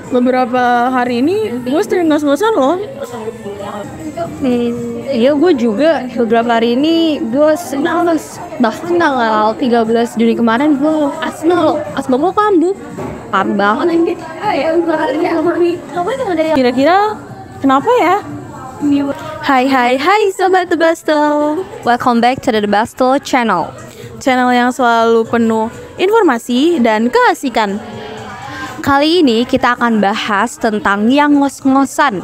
Beberapa hari ini gue sering ngos-ngosan loh. Iya, gue juga beberapa hari ini gue senang. Bahkan tanggal 13 Juni kemarin gue asma gue kambuh parah banget. Kira-kira kenapa ya? Hai Sobat The Bastel. Welcome back to the Bastel channel. Channel yang selalu penuh informasi dan keasikan. Kali ini kita akan bahas tentang yang ngos-ngosan,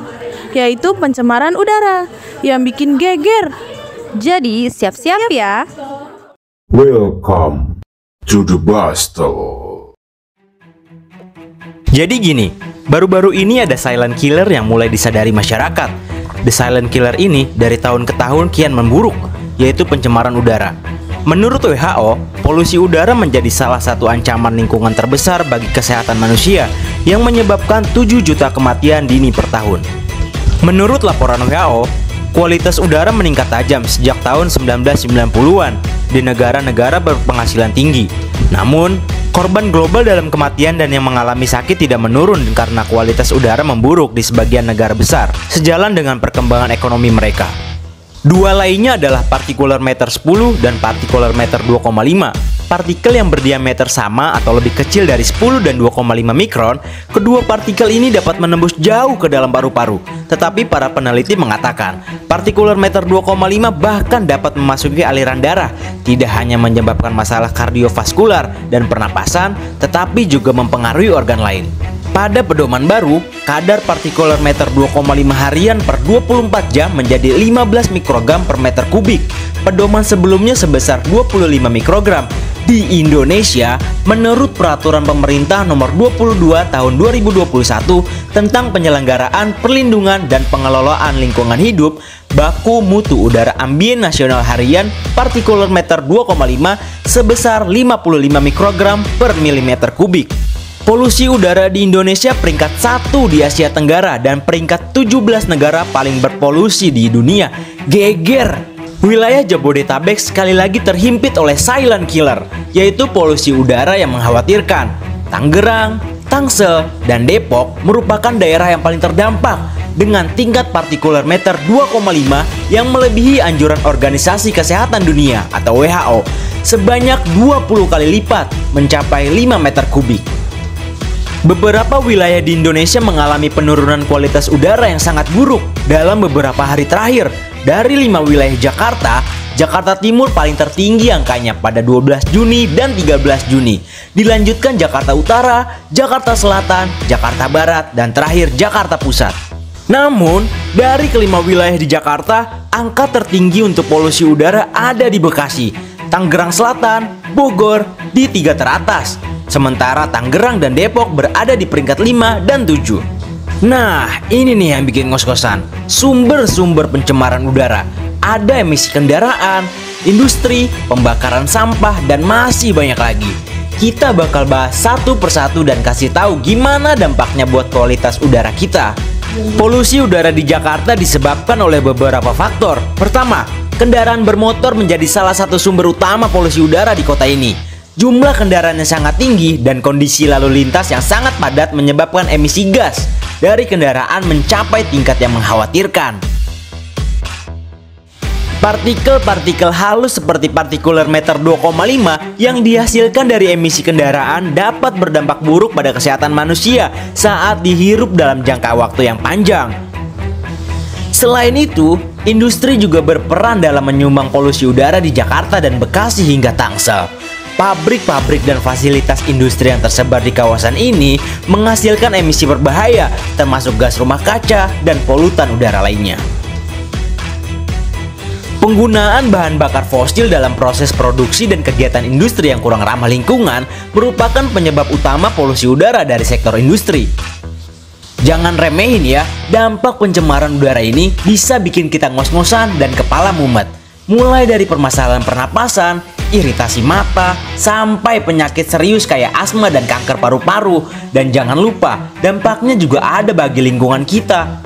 yaitu pencemaran udara yang bikin geger. Jadi siap-siap ya. Welcome to the Bastel. Jadi gini, baru-baru ini ada silent killer yang mulai disadari masyarakat. The silent killer ini dari tahun ke tahun kian memburuk, yaitu pencemaran udara. Menurut WHO, polusi udara menjadi salah satu ancaman lingkungan terbesar bagi kesehatan manusia yang menyebabkan 7 juta kematian dini per tahun. Menurut laporan WHO, kualitas udara meningkat tajam sejak tahun 1990-an di negara-negara berpenghasilan tinggi. Namun, korban global dalam kematian dan yang mengalami sakit tidak menurun karena kualitas udara memburuk di sebagian negara besar, sejalan dengan perkembangan ekonomi mereka. Dua lainnya adalah partikular meter 10 dan partikular meter 2,5. Partikel yang berdiameter sama atau lebih kecil dari 10 dan 2,5 mikron, kedua partikel ini dapat menembus jauh ke dalam paru-paru. Tetapi para peneliti mengatakan, partikular meter 2,5 bahkan dapat memasuki aliran darah, tidak hanya menyebabkan masalah kardiovaskular dan pernapasan, tetapi juga mempengaruhi organ lain. Pada pedoman baru, kadar partikular meter 2,5 harian per 24 jam menjadi 15 mikrogram per meter kubik. Pedoman sebelumnya sebesar 25 mikrogram. Di Indonesia, menurut peraturan pemerintah nomor 22 tahun 2021 tentang penyelenggaraan perlindungan dan pengelolaan lingkungan hidup, baku mutu udara ambien nasional harian partikular meter 2,5 sebesar 55 mikrogram per milimeter kubik. Polusi udara di Indonesia peringkat 1 di Asia Tenggara dan peringkat 17 negara paling berpolusi di dunia. Geger! Wilayah Jabodetabek sekali lagi terhimpit oleh silent killer, yaitu polusi udara yang mengkhawatirkan. Tangerang, Tangsel, dan Depok merupakan daerah yang paling terdampak dengan tingkat partikular meter 2,5 yang melebihi anjuran Organisasi Kesehatan Dunia atau WHO sebanyak 20 kali lipat, mencapai 5 meter kubik. Beberapa wilayah di Indonesia mengalami penurunan kualitas udara yang sangat buruk dalam beberapa hari terakhir. Dari 5 wilayah Jakarta, Jakarta Timur paling tertinggi angkanya pada 12 Juni dan 13 Juni. Dilanjutkan Jakarta Utara, Jakarta Selatan, Jakarta Barat, dan terakhir Jakarta Pusat. Namun, dari kelima wilayah di Jakarta, angka tertinggi untuk polusi udara ada di Bekasi, Tangerang Selatan, Bogor di 3 teratas. Sementara Tangerang dan Depok berada di peringkat 5 dan 7. Nah, ini nih yang bikin ngos-ngosan. Sumber-sumber pencemaran udara. Ada emisi kendaraan, industri, pembakaran sampah, dan masih banyak lagi. Kita bakal bahas satu persatu dan kasih tahu gimana dampaknya buat kualitas udara kita. Polusi udara di Jakarta disebabkan oleh beberapa faktor. Pertama, kendaraan bermotor menjadi salah satu sumber utama polusi udara di kota ini. Jumlah kendaraan yang sangat tinggi dan kondisi lalu lintas yang sangat padat menyebabkan emisi gas dari kendaraan mencapai tingkat yang mengkhawatirkan. Partikel-partikel halus seperti partikular meter 2,5 yang dihasilkan dari emisi kendaraan dapat berdampak buruk pada kesehatan manusia saat dihirup dalam jangka waktu yang panjang. Selain itu, industri juga berperan dalam menyumbang polusi udara di Jakarta dan Bekasi hingga Tangsel. Pabrik-pabrik dan fasilitas industri yang tersebar di kawasan ini menghasilkan emisi berbahaya, termasuk gas rumah kaca dan polutan udara lainnya. Penggunaan bahan bakar fosil dalam proses produksi dan kegiatan industri yang kurang ramah lingkungan merupakan penyebab utama polusi udara dari sektor industri. Jangan remehin ya, dampak pencemaran udara ini bisa bikin kita ngos-ngosan dan kepala mumet. Mulai dari permasalahan pernapasan, iritasi mata, sampai penyakit serius kayak asma dan kanker paru-paru. Dan jangan lupa, dampaknya juga ada bagi lingkungan kita.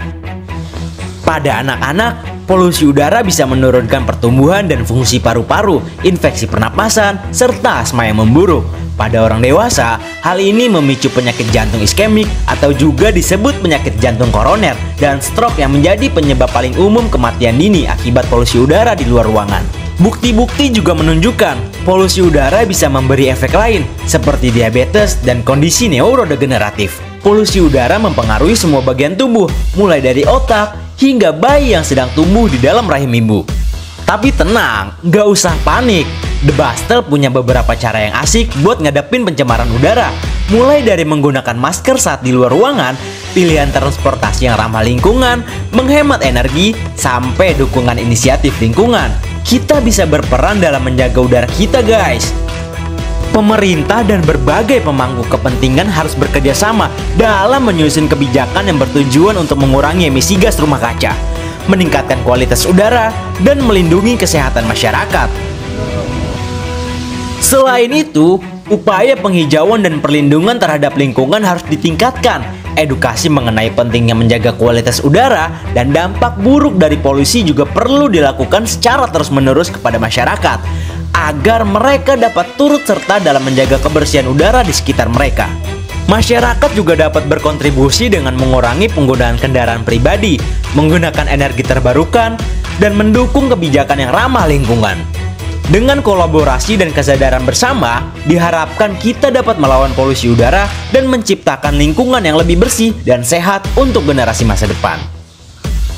Pada anak-anak, Polusi udara bisa menurunkan pertumbuhan dan fungsi paru-paru, infeksi pernapasan, serta asma yang memburuk. Pada orang dewasa, hal ini memicu penyakit jantung iskemik atau juga disebut penyakit jantung koroner dan stroke yang menjadi penyebab paling umum kematian dini akibat polusi udara di luar ruangan. Bukti-bukti juga menunjukkan polusi udara bisa memberi efek lain seperti diabetes dan kondisi neurodegeneratif. Polusi udara mempengaruhi semua bagian tubuh, mulai dari otak hingga bayi yang sedang tumbuh di dalam rahim ibu. Tapi tenang, nggak usah panik. The Bustle punya beberapa cara yang asik buat ngadepin pencemaran udara. Mulai dari menggunakan masker saat di luar ruangan, pilihan transportasi yang ramah lingkungan, menghemat energi, sampai dukungan inisiatif lingkungan. Kita bisa berperan dalam menjaga udara kita, guys. Pemerintah dan berbagai pemangku kepentingan harus bekerja sama dalam menyusun kebijakan yang bertujuan untuk mengurangi emisi gas rumah kaca, meningkatkan kualitas udara, dan melindungi kesehatan masyarakat. Selain itu, upaya penghijauan dan perlindungan terhadap lingkungan harus ditingkatkan. Edukasi mengenai pentingnya menjaga kualitas udara dan dampak buruk dari polusi juga perlu dilakukan secara terus-menerus kepada masyarakat, agar mereka dapat turut serta dalam menjaga kebersihan udara di sekitar mereka. Masyarakat juga dapat berkontribusi dengan mengurangi penggunaan kendaraan pribadi, menggunakan energi terbarukan, dan mendukung kebijakan yang ramah lingkungan. Dengan kolaborasi dan kesadaran bersama, diharapkan kita dapat melawan polusi udara dan menciptakan lingkungan yang lebih bersih dan sehat untuk generasi masa depan.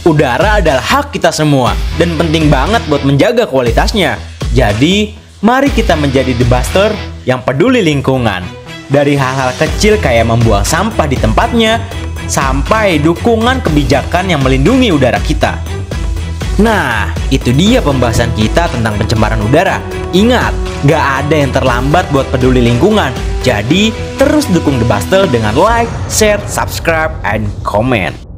Udara adalah hak kita semua dan penting banget buat menjaga kualitasnya. Jadi, mari kita menjadi The Buster yang peduli lingkungan. Dari hal-hal kecil kayak membuang sampah di tempatnya, sampai dukungan kebijakan yang melindungi udara kita. Nah, itu dia pembahasan kita tentang pencemaran udara. Ingat, gak ada yang terlambat buat peduli lingkungan. Jadi, terus dukung The Bustle dengan like, share, subscribe, and comment.